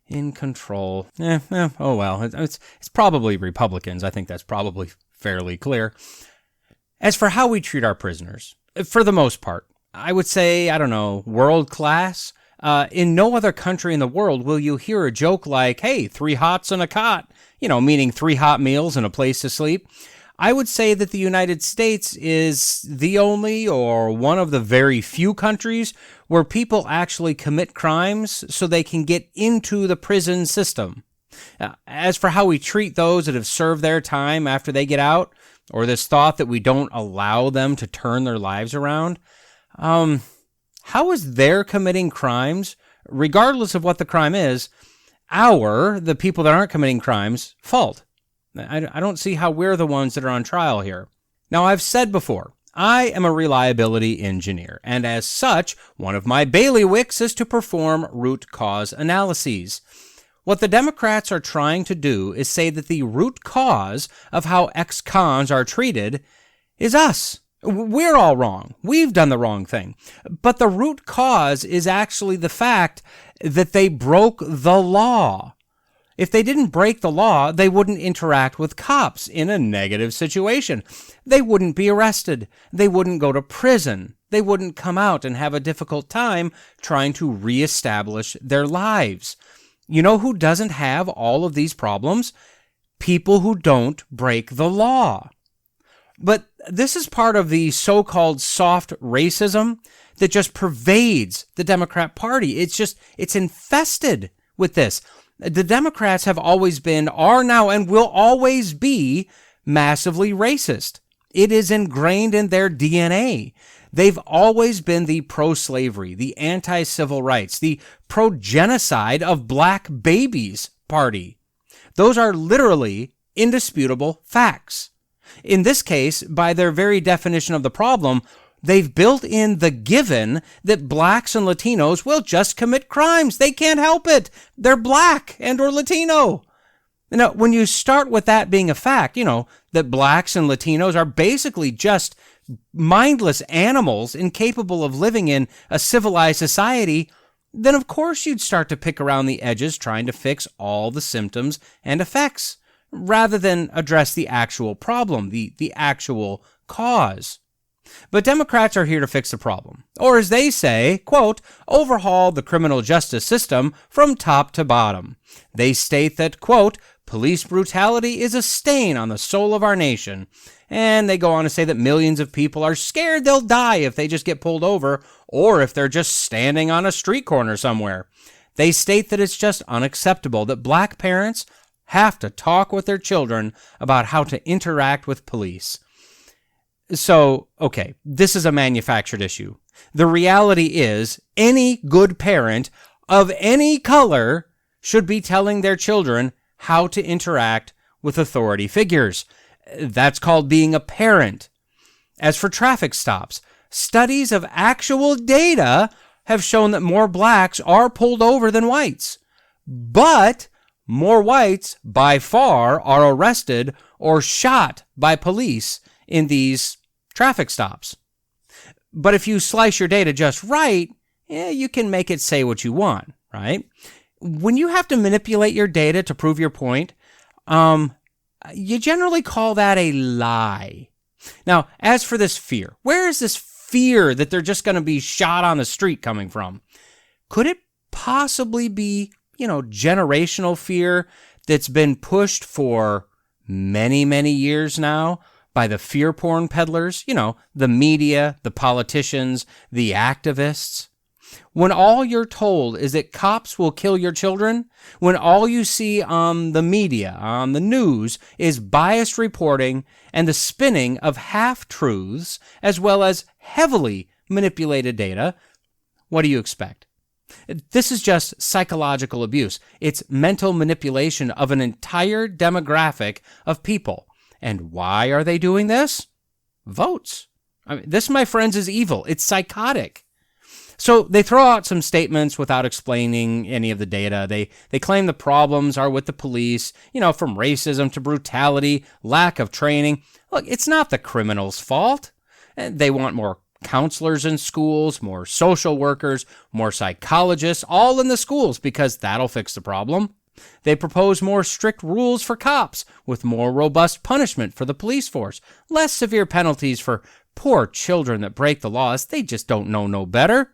in control. Oh well, it's probably Republicans. I think that's probably fairly clear. As for how we treat our prisoners, for the most part, I would say, I don't know, world class. In no other country in the world will you hear a joke like, hey, 3 hots and a cot, meaning 3 hot meals and a place to sleep. I would say that the United States is the only or one of the very few countries where people actually commit crimes so they can get into the prison system. As for how we treat those that have served their time after they get out, or this thought that we don't allow them to turn their lives around, how is their committing crimes, regardless of what the crime is, the people that aren't committing crimes, fault? I don't see how we're the ones that are on trial here. Now, I've said before, I am a reliability engineer, and as such, one of my bailiwicks is to perform root cause analyses. What the Democrats are trying to do is say that the root cause of how ex-cons are treated is us. We're all wrong. We've done the wrong thing. But the root cause is actually the fact that they broke the law. If they didn't break the law, they wouldn't interact with cops in a negative situation. They wouldn't be arrested. They wouldn't go to prison. They wouldn't come out and have a difficult time trying to reestablish their lives. You know who doesn't have all of these problems? People who don't break the law. But this is part of the so-called soft racism that just pervades the Democrat Party. It's infested with this. The Democrats have always been, are now, and will always be massively racist. It is ingrained in their DNA. They've always been the pro-slavery, the anti-civil rights, the pro-genocide of black babies party. Those are literally indisputable facts. In this case, by their very definition of the problem, they've built in the given that blacks and Latinos will just commit crimes. They can't help it. They're black and or Latino. Now, when you start with that being a fact, that blacks and Latinos are basically just mindless animals incapable of living in a civilized society, then of course you'd start to pick around the edges trying to fix all the symptoms and effects, rather than address the actual problem, the actual cause. But Democrats are here to fix the problem. Or as they say, quote, overhaul the criminal justice system from top to bottom. They state that, quote, police brutality is a stain on the soul of our nation. And they go on to say that millions of people are scared they'll die if they just get pulled over or if they're just standing on a street corner somewhere. They state that it's just unacceptable that black parents have to talk with their children about how to interact with police. So, okay, this is a manufactured issue. The reality is any good parent of any color should be telling their children how to interact with authority figures. That's called being a parent. As for traffic stops, studies of actual data have shown that more blacks are pulled over than whites. But more whites, by far, are arrested or shot by police in these traffic stops. But if you slice your data just right, you can make it say what you want, right? When you have to manipulate your data to prove your point, you generally call that a lie. Now, as for this fear, where is this fear that they're just going to be shot on the street coming from? Could it possibly be, generational fear that's been pushed for many, many years now by the fear porn peddlers, the media, the politicians, the activists? When all you're told is that cops will kill your children, when all you see on the media, on the news, is biased reporting and the spinning of half-truths, as well as heavily manipulated data, what do you expect? This is just psychological abuse. It's mental manipulation of an entire demographic of people. And why are they doing this? Votes. This, my friends, is evil. It's psychotic. So they throw out some statements without explaining any of the data. They claim the problems are with the police, from racism to brutality, lack of training. Look, it's not the criminals' fault. They want more counselors in schools, more social workers, more psychologists, all in the schools, because that'll fix the problem. They propose more strict rules for cops with more robust punishment for the police force, less severe penalties for poor children that break the laws. They just don't know no better.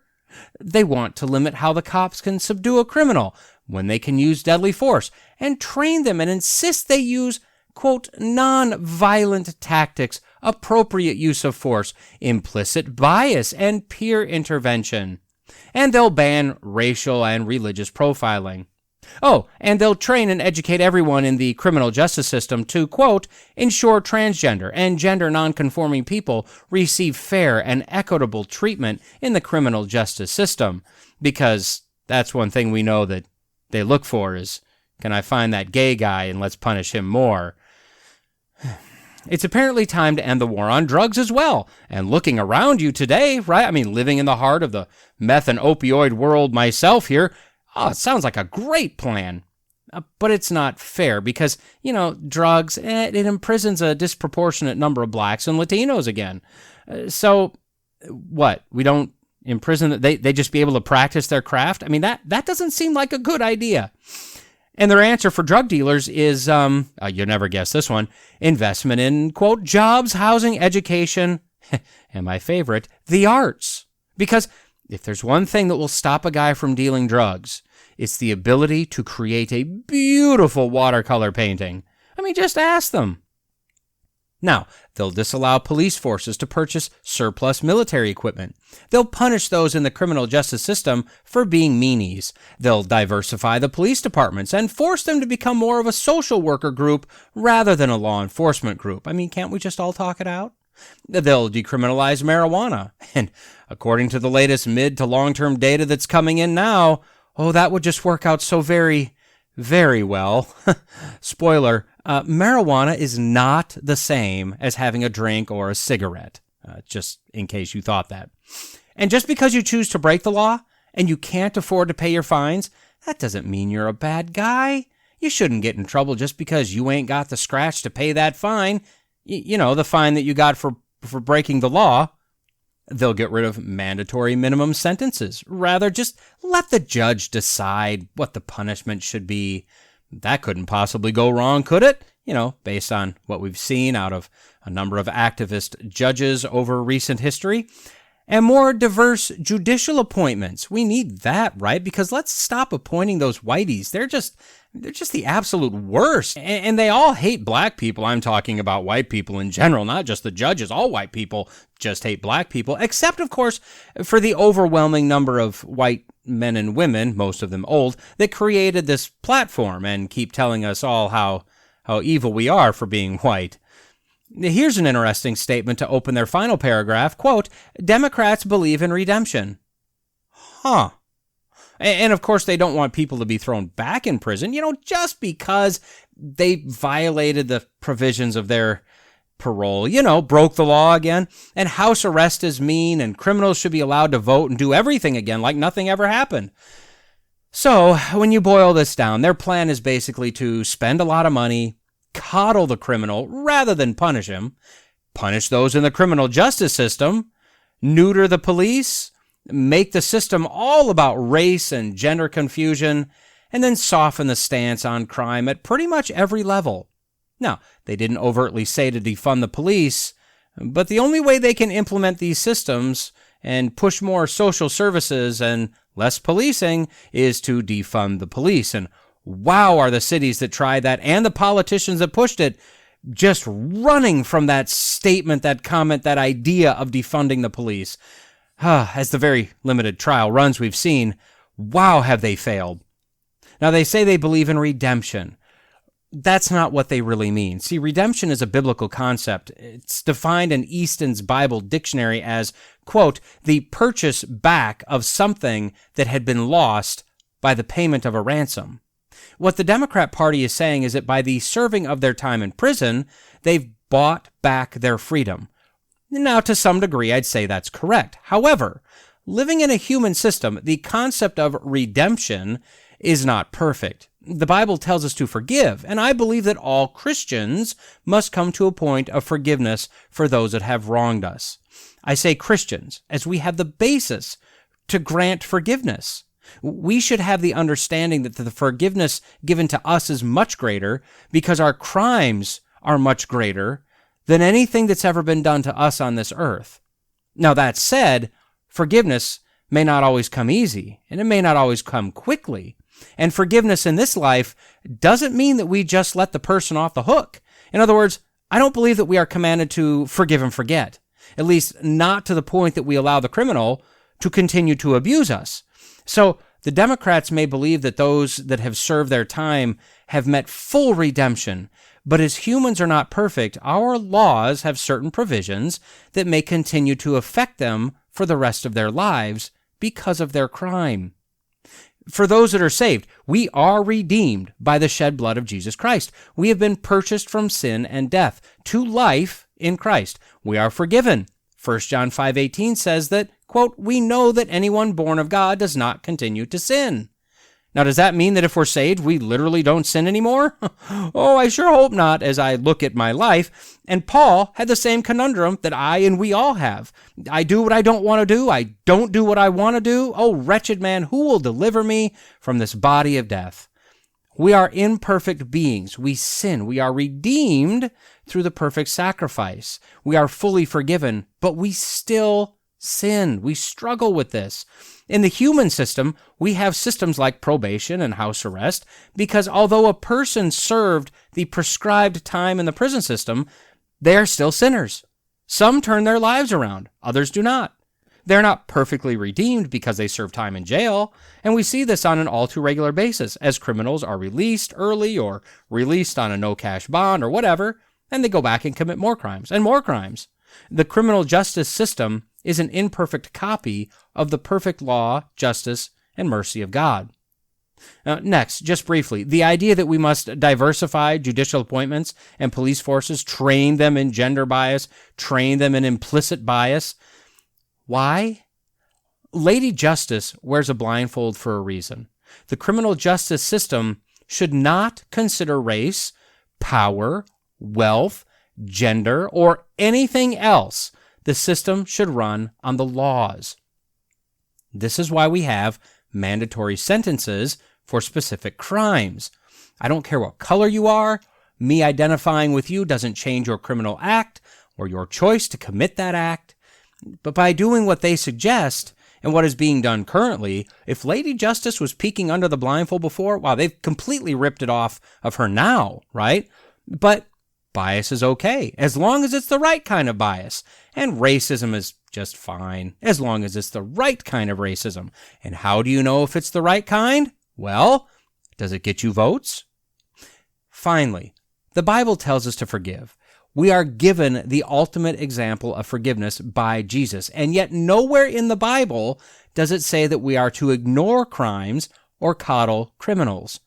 They want to limit how the cops can subdue a criminal when they can use deadly force, and train them and insist they use, quote, non-violent tactics, appropriate use of force, implicit bias, and peer intervention. And they'll ban racial and religious profiling. Oh, and they'll train and educate everyone in the criminal justice system to, quote, ensure transgender and gender nonconforming people receive fair and equitable treatment in the criminal justice system. Because that's one thing we know that they look for is, can I find that gay guy and let's punish him more? It's apparently time to end the war on drugs as well. And looking around you today, right? Living in the heart of the meth and opioid world myself here, it sounds like a great plan. But it's not fair because, drugs, it imprisons a disproportionate number of blacks and Latinos again. So what? We don't imprison them? They just be able to practice their craft? That doesn't seem like a good idea. And their answer for drug dealers is, you'll never guess this one, investment in, quote, jobs, housing, education, and my favorite, the arts. Because if there's one thing that will stop a guy from dealing drugs, it's the ability to create a beautiful watercolor painting. Just ask them. Now, they'll disallow police forces to purchase surplus military equipment. They'll punish those in the criminal justice system for being meanies. They'll diversify the police departments and force them to become more of a social worker group rather than a law enforcement group. Can't we just all talk it out? They'll decriminalize marijuana. And according to the latest mid to long-term data that's coming in now, that would just work out so very, very well. Spoiler, marijuana is not the same as having a drink or a cigarette, just in case you thought that. And just because you choose to break the law and you can't afford to pay your fines, that doesn't mean you're a bad guy. You shouldn't get in trouble just because you ain't got the scratch to pay that fine. The fine that you got for breaking the law. They'll get rid of mandatory minimum sentences. Rather, just let the judge decide what the punishment should be. That couldn't possibly go wrong, could it? Based on what we've seen out of a number of activist judges over recent history. And more diverse judicial appointments. We need that, right? Because let's stop appointing those whiteys. They're just the absolute worst. And they all hate black people. I'm talking about white people in general, not just the judges. All white people just hate black people, except, of course, for the overwhelming number of white men and women, most of them old, that created this platform and keep telling us all how evil we are for being white. Here's an interesting statement to open their final paragraph. Quote, Democrats believe in redemption. Huh. And of course, they don't want people to be thrown back in prison, just because they violated the provisions of their parole, broke the law again. And house arrest is mean, and criminals should be allowed to vote and do everything again like nothing ever happened. So when you boil this down, their plan is basically to spend a lot of money, coddle the criminal rather than punish him, punish those in the criminal justice system, neuter the police, make the system all about race and gender confusion, and then soften the stance on crime at pretty much every level. Now, they didn't overtly say to defund the police, but the only way they can implement these systems and push more social services and less policing is to defund the police. And wow, are the cities that tried that and the politicians that pushed it just running from that statement, that comment, that idea of defunding the police. As the very limited trial runs we've seen, wow, have they failed. Now, they say they believe in redemption. That's not what they really mean. See, redemption is a biblical concept. It's defined in Easton's Bible Dictionary as, quote, the purchase back of something that had been lost by the payment of a ransom. What the Democrat Party is saying is that by the serving of their time in prison, they've bought back their freedom. Now, to some degree, I'd say that's correct. However, living in a human system, the concept of redemption is not perfect. The Bible tells us to forgive, and I believe that all Christians must come to a point of forgiveness for those that have wronged us. I say Christians, as we have the basis to grant forgiveness. We should have the understanding that the forgiveness given to us is much greater because our crimes are much greater than anything that's ever been done to us on this earth. Now, that said, forgiveness may not always come easy, and it may not always come quickly. And forgiveness in this life doesn't mean that we just let the person off the hook. In other words, I don't believe that we are commanded to forgive and forget, at least not to the point that we allow the criminal to continue to abuse us. So the Democrats may believe that those that have served their time have met full redemption, but as humans are not perfect, our laws have certain provisions that may continue to affect them for the rest of their lives because of their crime. For those that are saved, we are redeemed by the shed blood of Jesus Christ. We have been purchased from sin and death to life in Christ. We are forgiven. 1 John 5:18 says that, quote, we know that anyone born of God does not continue to sin. Now, does that mean that if we're saved, we literally don't sin anymore? Oh, I sure hope not, as I look at my life. And Paul had the same conundrum that I and we all have. I do what I don't want to do. I don't do what I want to do. Oh, wretched man, who will deliver me from this body of death? We are imperfect beings. We sin. We are redeemed through the perfect sacrifice. We are fully forgiven, but we still sin. We struggle with this. In the human system, we have systems like probation and house arrest because although a person served the prescribed time in the prison system, they are still sinners. Some turn their lives around, others do not. They're not perfectly redeemed because they serve time in jail, and we see this on an all too regular basis as criminals are released early or released on a no-cash bond or whatever, and they go back and commit more crimes and more crimes. The criminal justice system is an imperfect copy of the perfect law, justice, and mercy of God. Next, just briefly, the idea that we must diversify judicial appointments and police forces, train them in gender bias, train them in implicit bias. Why? Lady Justice wears a blindfold for a reason. The criminal justice system should not consider race, power, wealth, gender, or anything else. The system should run on the laws. This is why we have mandatory sentences for specific crimes. I don't care what color you are. Me identifying with you doesn't change your criminal act or your choice to commit that act. But by doing what they suggest and what is being done currently, if Lady Justice was peeking under the blindfold before, wow, they've completely ripped it off of her now, right? But bias is okay, as long as it's the right kind of bias. And racism is just fine, as long as it's the right kind of racism. And how do you know if it's the right kind? Well, does it get you votes? Finally, the Bible tells us to forgive. We are given the ultimate example of forgiveness by Jesus, and yet nowhere in the Bible does it say that we are to ignore crimes or coddle criminals.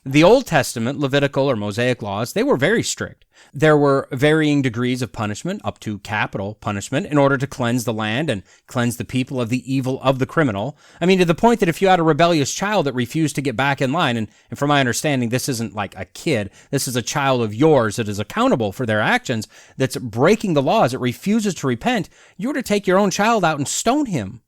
The Old Testament, Levitical or Mosaic laws, they were very strict. There were varying degrees of punishment, up to capital punishment, in order to cleanse the land and cleanse the people of the evil of the criminal. I mean, to the point that if you had a rebellious child that refused to get back in line, and from my understanding, this isn't like a kid, this is a child of yours that is accountable for their actions, that's breaking the laws, it refuses to repent, you were to take your own child out and stone him.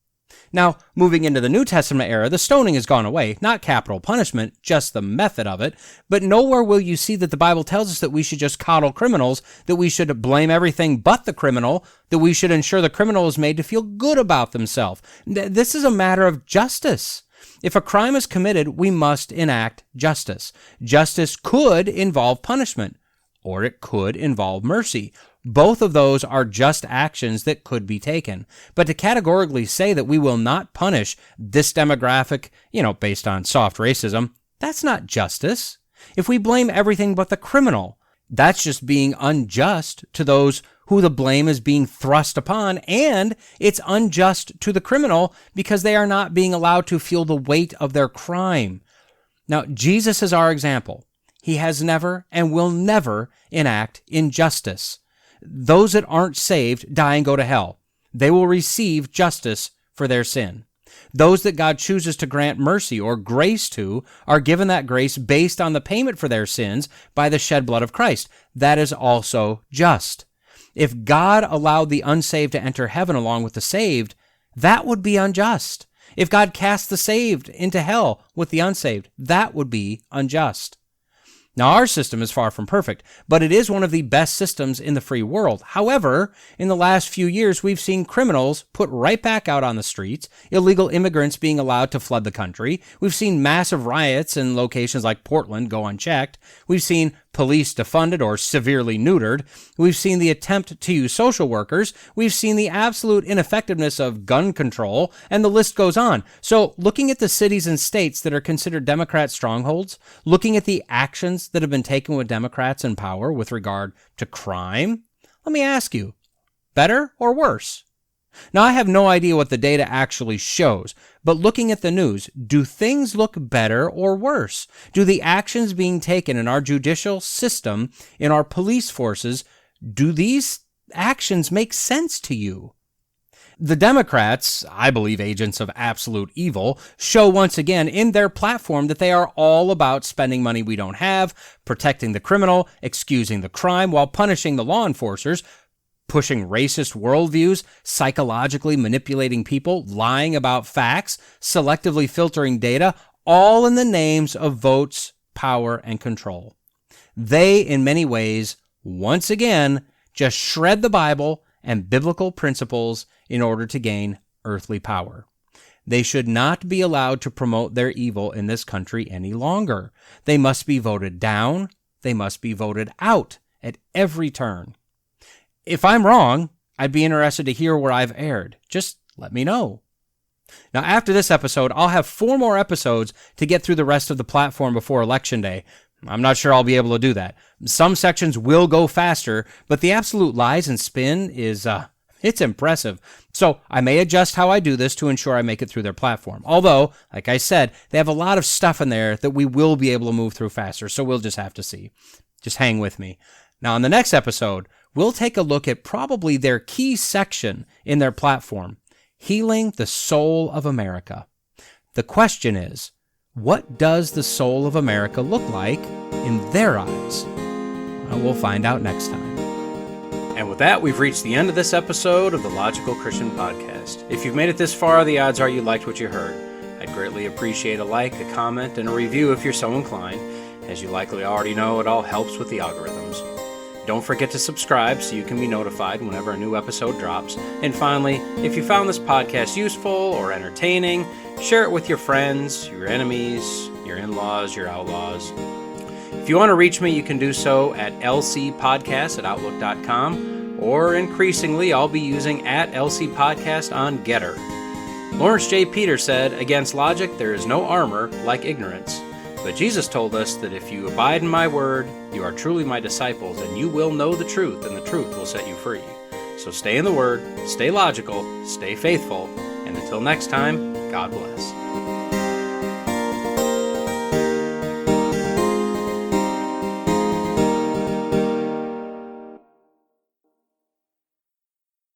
Now, moving into the New Testament era, the stoning has gone away, not capital punishment, just the method of it, but nowhere will you see that the Bible tells us that we should just coddle criminals, that we should blame everything but the criminal, that we should ensure the criminal is made to feel good about themselves. This is a matter of justice. If a crime is committed, we must enact justice. Justice could involve punishment, or it could involve mercy. Both of those are just actions that could be taken. But to categorically say that we will not punish this demographic, based on soft racism, that's not justice. If we blame everything but the criminal, that's just being unjust to those who the blame is being thrust upon, and it's unjust to the criminal because they are not being allowed to feel the weight of their crime. Now, Jesus is our example. He has never and will never enact injustice. Those that aren't saved die and go to hell. They will receive justice for their sin. Those that God chooses to grant mercy or grace to are given that grace based on the payment for their sins by the shed blood of Christ. That is also just. If God allowed the unsaved to enter heaven along with the saved, that would be unjust. If God cast the saved into hell with the unsaved, that would be unjust. Now, our system is far from perfect, but it is one of the best systems in the free world. However, in the last few years, we've seen criminals put right back out on the streets, illegal immigrants being allowed to flood the country. We've seen massive riots in locations like Portland go unchecked. We've seen police defunded or severely neutered. We've seen the attempt to use social workers. We've seen the absolute ineffectiveness of gun control, and the list goes on. So looking at the cities and states that are considered Democrat strongholds, looking at the actions that have been taken with Democrats in power with regard to crime, let me ask you, better or worse? Now, I have no idea what the data actually shows, but looking at the news, do things look better or worse? Do the actions being taken in our judicial system, in our police forces, do these actions make sense to you? The Democrats, I believe agents of absolute evil, show once again in their platform that they are all about spending money we don't have, protecting the criminal, excusing the crime, while punishing the law enforcers, pushing racist worldviews, psychologically manipulating people, lying about facts, selectively filtering data, all in the names of votes, power, and control. They, in many ways, once again, just shred the Bible and biblical principles in order to gain earthly power. They should not be allowed to promote their evil in this country any longer. They must be voted down. They must be voted out at every turn. If I'm wrong, I'd be interested to hear where I've erred. Just let me know. Now, after this episode, I'll have 4 more episodes to get through the rest of the platform before Election Day. I'm not sure I'll be able to do that. Some sections will go faster, but the absolute lies and spin is, it's impressive. So I may adjust how I do this to ensure I make it through their platform. Although, like I said, they have a lot of stuff in there that we will be able to move through faster, so we'll just have to see. Just hang with me. Now, in the next episode, we'll take a look at probably their key section in their platform, Healing the Soul of America. The question is, what does the soul of America look like in their eyes? Well, we'll find out next time.
And with that, we've reached the end of this episode of the Logical Christian Podcast. If you've made it this far, the odds are you liked what you heard. I'd greatly appreciate a like, a comment, and a review if you're so inclined. As you likely already know, it all helps with the algorithms. Don't forget to subscribe so you can be notified whenever a new episode drops. And finally, if you found this podcast useful or entertaining, share it with your friends, your enemies, your in-laws, your outlaws. If you want to reach me, you can do so at lcpodcast@outlook.com, or increasingly, I'll be using @lcpodcast on Getter. Lawrence J. Peter said, "Against logic there is no armor like ignorance. But Jesus told us that if you abide in my word, you are truly my disciples, and you will know the truth, and the truth will set you free." So stay in the word, stay logical, stay faithful, and until next time, God bless.